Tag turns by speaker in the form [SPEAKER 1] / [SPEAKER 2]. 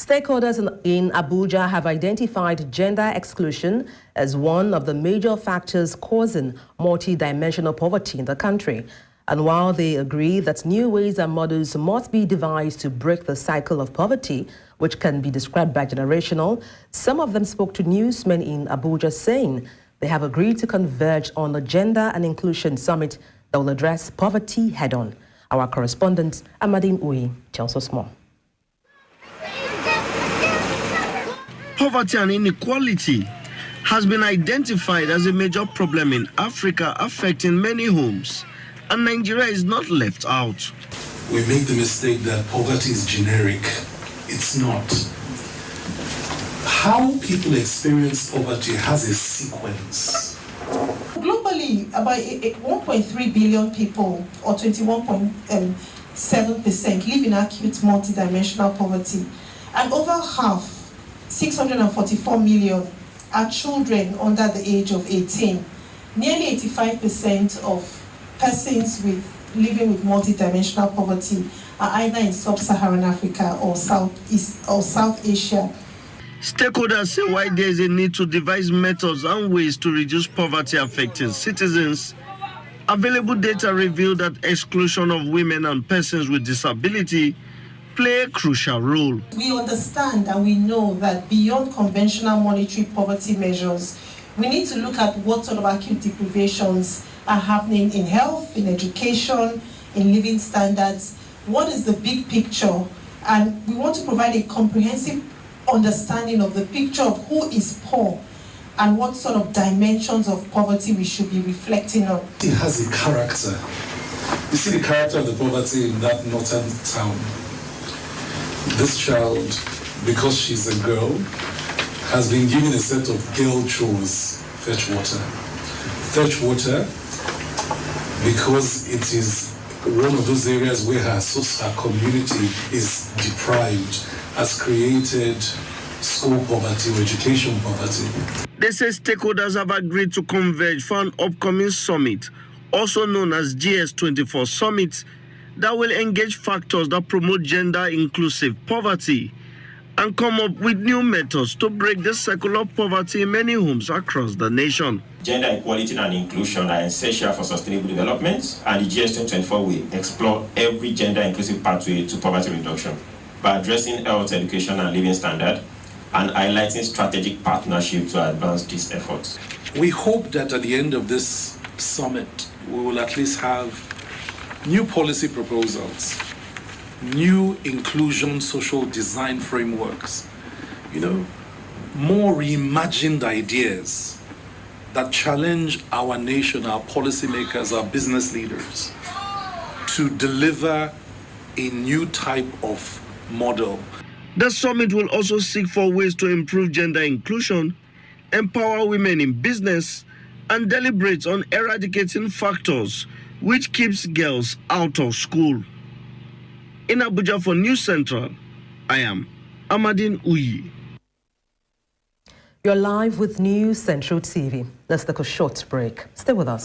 [SPEAKER 1] Stakeholders in Abuja have identified gender exclusion as one of the major factors causing multi-dimensional poverty in the country. And while they agree that new ways and models must be devised to break the cycle of poverty, which can be described by generational, some of them spoke to newsmen in Abuja saying they have agreed to converge on a gender and inclusion summit that will address poverty head-on. Our correspondent, Amadine Uyi, tells us more.
[SPEAKER 2] Poverty and inequality has been identified as a major problem in Africa, affecting many homes, and Nigeria is not left out.
[SPEAKER 3] We make the mistake that poverty is generic. It's not. How people experience poverty has a sequence.
[SPEAKER 4] Globally, about 1.3 billion people, or 21.7%, live in acute multidimensional poverty, and over half, 644 million, are children under the age of 18. Nearly 85% of persons living with multidimensional poverty are either in sub-Saharan Africa or South Asia.
[SPEAKER 2] Stakeholders say while there is a need to devise methods and ways to reduce poverty affecting citizens, available data reveal that exclusion of women and persons with disability play a crucial role.
[SPEAKER 4] We understand and we know that beyond conventional monetary poverty measures, we need to look at what sort of acute deprivations are happening in health, in education, in living standards. What is the big picture? And we want to provide a comprehensive understanding of the picture of who is poor and what sort of dimensions of poverty we should be reflecting on.
[SPEAKER 3] It has a character. You see the character of the poverty in that northern town. This child, because she's a girl, has been given a set of girl chores. Fetch water. Fetch water because it is one of those areas where her community is deprived, has created school poverty or education poverty.
[SPEAKER 2] They say stakeholders have agreed to converge for an upcoming summit, also known as GS24 Summit, that will engage factors that promote gender-inclusive poverty and come up with new methods to break the cycle of poverty in many homes across the nation.
[SPEAKER 5] Gender equality and inclusion are essential for sustainable development, and the GS24 will explore every gender-inclusive pathway to poverty reduction by addressing health, education, and living standard, and highlighting strategic partnership to advance these efforts.
[SPEAKER 3] We hope that at the end of this summit, we will at least have new policy proposals, new inclusion social design frameworks, more reimagined ideas that challenge our nation, our policymakers, our business leaders to deliver a new type of model.
[SPEAKER 2] The summit will also seek for ways to improve gender inclusion, empower women in business, and deliberate on eradicating factors which keeps girls out of school. In Abuja for News Central, I am Amadine Uyi.
[SPEAKER 1] You're live with News Central TV. Let's take a short break. Stay with us.